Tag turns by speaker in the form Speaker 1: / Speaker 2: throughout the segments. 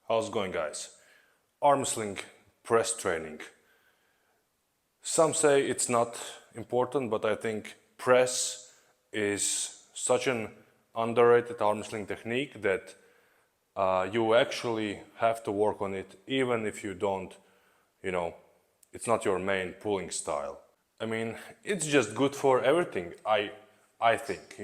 Speaker 1: How's it going, guys? Armwrestling press training. Some say it's not important, but I think press is such an underrated armwrestling technique that you actually have to work on it even if you don't, it's not your main pulling style. I mean, it's just good for everything, I think,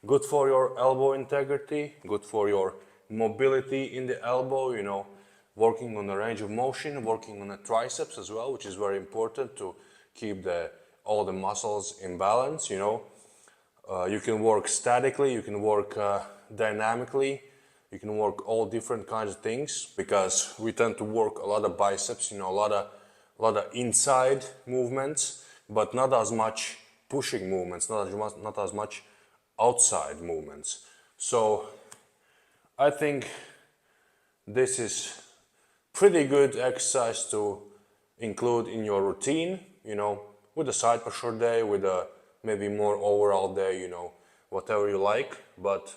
Speaker 1: Good for your elbow integrity, good for your mobility in the elbow, working on the range of motion, working on the triceps as well, which is very important to keep all the muscles in balance, You can work statically, you can work dynamically, you can work all different kinds of things because we tend to work a lot of biceps, a lot of inside movements, but not as much pushing movements, not as much outside movements. So I think this is pretty good exercise to include in your routine, with a side pressure day, with a maybe more overall day, whatever you like. But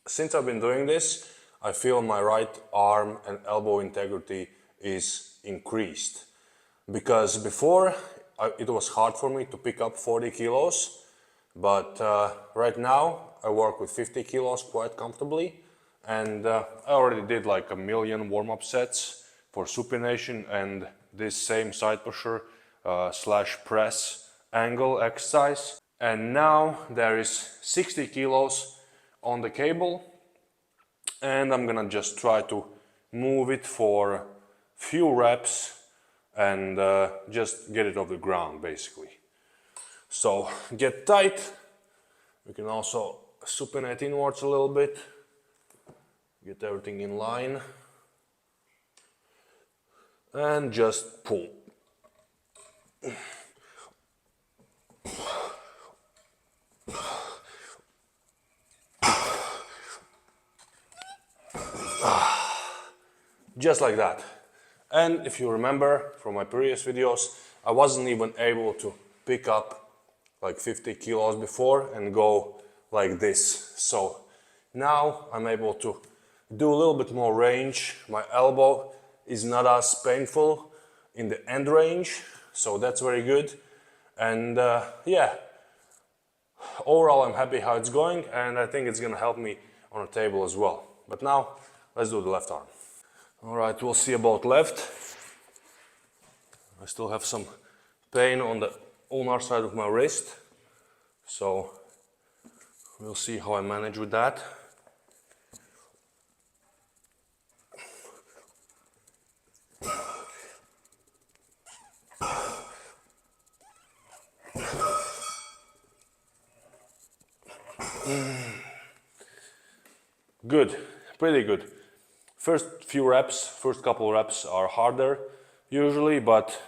Speaker 1: since I've been doing this, I feel my right arm and elbow integrity is increased. Because before, it was hard for me to pick up 40 kilos, but right now I work with 50 kilos quite comfortably, and I already did like 1,000,000 warm-up sets for supination and this same side pressure slash press angle exercise. And now there is 60 kilos on the cable, and I'm gonna just try to move it for few reps and just get it off the ground basically. So get tight. We can also supinate inwards a little bit, get everything in line, and just pull. Just like that. And if you remember from my previous videos, I wasn't even able to pick up like 50 kilos before and go like this. So now I'm able to do a little bit more range. My elbow is not as painful in the end range, so that's very good. And yeah, overall I'm happy how it's going, and I think it's gonna help me on the table as well. But now let's do the left arm. All right, we'll see about left. I still have some pain on the ulnar side of my wrist, so we'll see how I manage with that. Good, pretty good. First couple reps are harder usually, but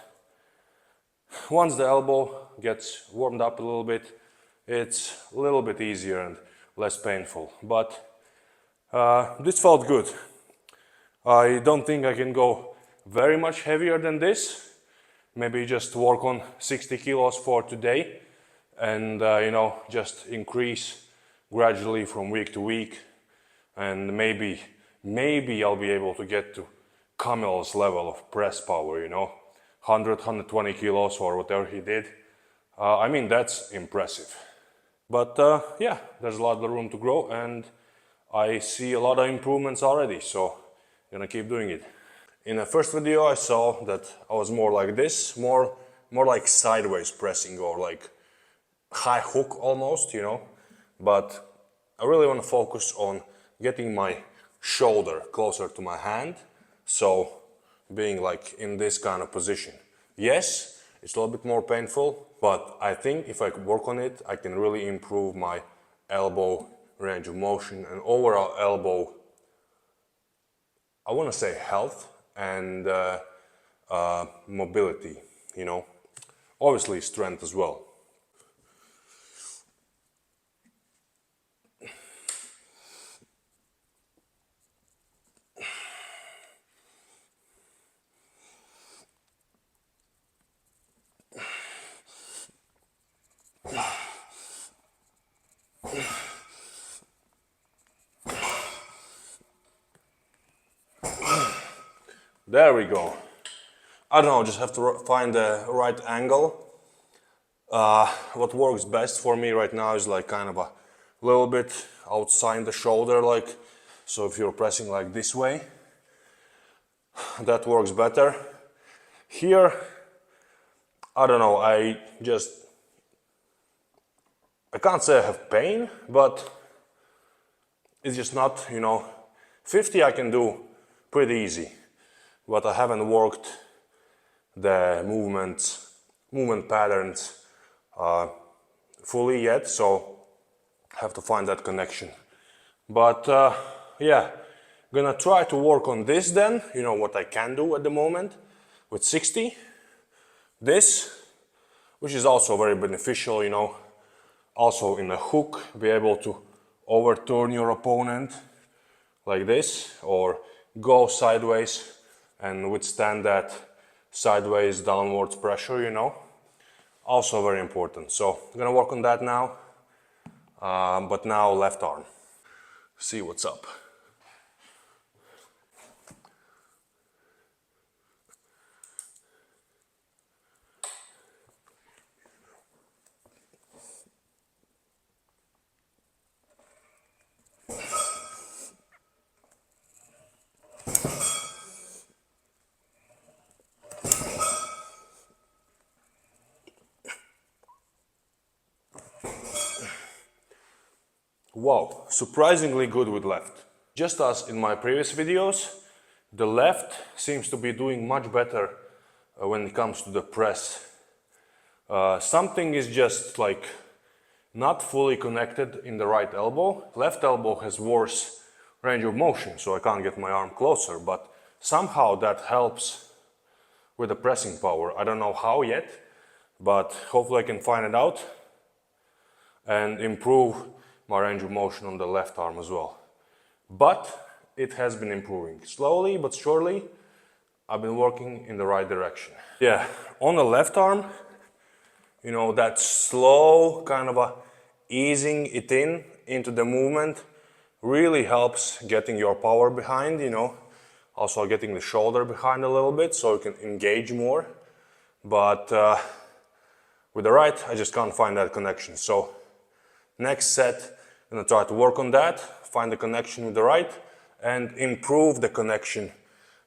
Speaker 1: once the elbow gets warmed up a little bit, it's a little bit easier and less painful. But this felt good. I don't think I can go very much heavier than this. Maybe just work on 60 kilos for today and just increase gradually from week to week, and maybe I'll be able to get to Kamel's level of press power, 100, 120 kilos or whatever he did. I mean, that's impressive. But yeah, there's a lot of room to grow, and I see a lot of improvements already, so I'm gonna keep doing it. In the first video I saw that I was more like this, more like sideways pressing, or like high hook almost, But I really want to focus on getting my shoulder closer to my hand, so being like in this kind of position. Yes, it's a little bit more painful, but I think if I work on it, I can really improve my elbow range of motion and overall elbow, I want to say health and mobility, Obviously strength as well. There we go. I don't know, just have to find the right angle. What works best for me right now is like kind of a little bit outside the shoulder, like, so if you're pressing like this way, that works better. Here, I don't know, I can't say I have pain, but it's just not, 50 I can do pretty easy, but I haven't worked the movement patterns fully yet, so I have to find that connection. But yeah, gonna try to work on this then, what I can do at the moment with 60. This, which is also very beneficial, also in a hook, be able to overturn your opponent like this, or go sideways and withstand that sideways downwards pressure, also very important. So I'm gonna work on that now, but now left arm. See what's up. Wow, surprisingly good with left. Just as in my previous videos, the left seems to be doing much better when it comes to the press. Something is just like not fully connected in the right elbow. Left elbow has worse range of motion, so I can't get my arm closer, but somehow that helps with the pressing power. I don't know how yet, but hopefully I can find it out and improve my range of motion on the left arm as well. But it has been improving. Slowly but surely, I've been working in the right direction. Yeah, on the left arm, that slow kind of easing it into the movement really helps getting your power behind, also getting the shoulder behind a little bit so you can engage more. But with the right, I just can't find that connection. So next set, I'm gonna try to work on that, find the connection with the right, and improve the connection,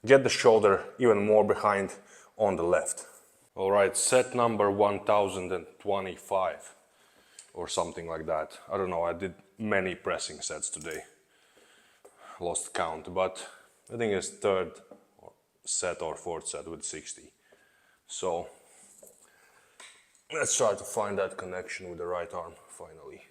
Speaker 1: get the shoulder even more behind on the left. All right, set number 1025 or something like that. I don't know, I did many pressing sets today. Lost count, but I think it's third set or fourth set with 60. So let's try to find that connection with the right arm finally.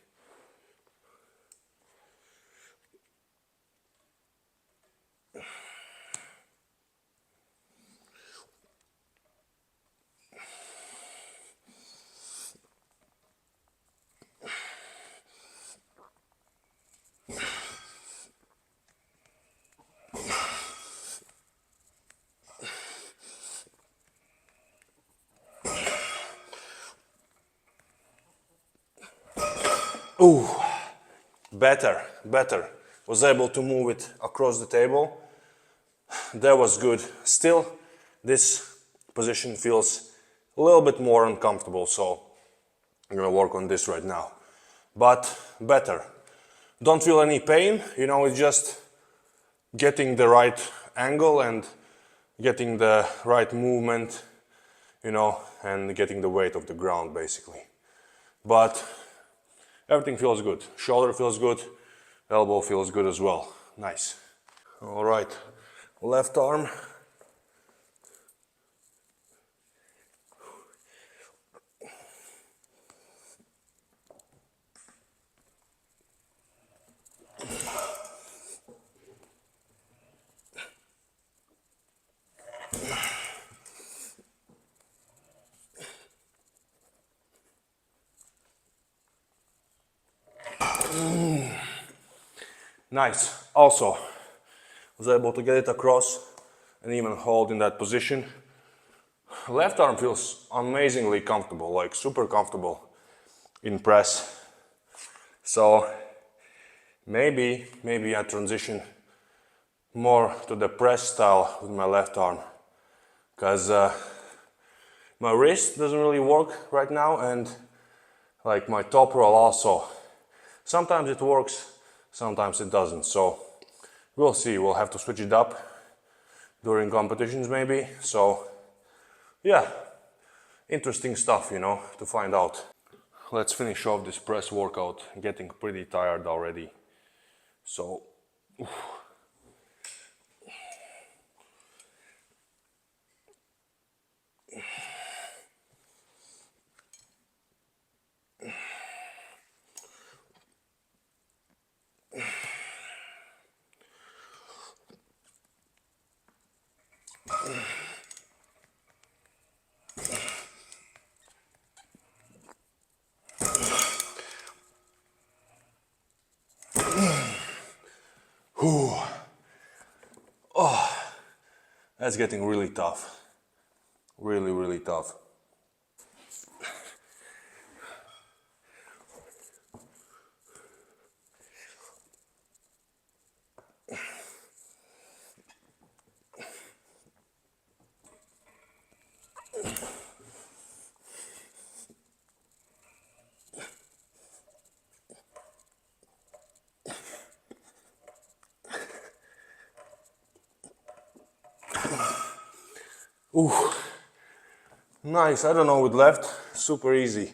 Speaker 1: Ooh, better. Was able to move it across the table. That was good. Still, this position feels a little bit more uncomfortable, so I'm gonna work on this right now. But better. Don't feel any pain, it's just getting the right angle and getting the right movement, and getting the weight of the ground basically. But everything feels good. Shoulder feels good, elbow feels good as well. Nice. All right, left arm. Nice. Also, was able to get it across and even hold in that position. Left arm feels amazingly comfortable, like super comfortable in press. So maybe I transition more to the press style with my left arm, because my wrist doesn't really work right now, and like my top roll also. Sometimes it works, sometimes it doesn't, so we'll see. We'll have to switch it up during competitions maybe. So yeah, interesting stuff, you know, to find out. Let's finish off this press workout. Getting pretty tired already. So that's getting really tough. Really, really tough. Ooh, nice. I don't know, with left, super easy.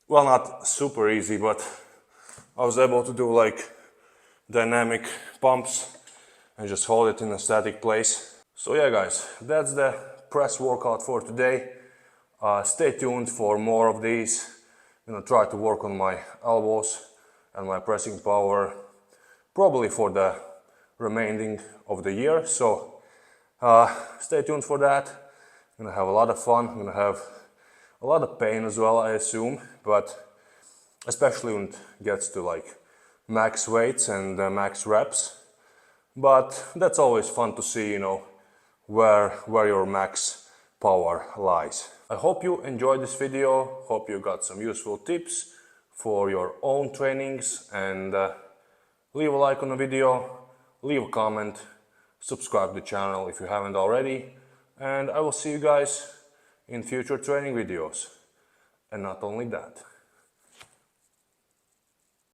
Speaker 1: Well, not super easy, but I was able to do like dynamic pumps and just hold it in a static place. So yeah guys, that's the press workout for today. Stay tuned for more of these. I'm gonna try to work on my elbows and my pressing power probably for the remaining of the year. So stay tuned for that. I'm gonna have a lot of fun. I'm gonna have a lot of pain as well, I assume, but especially when it gets to like max weights and max reps. But that's always fun to see, you know, where your max power lies. I hope you enjoyed this video. Hope you got some useful tips for your own trainings, and leave a like on the video, leave a comment, subscribe to the channel if you haven't already, and I will see you guys in future training videos. And not only that.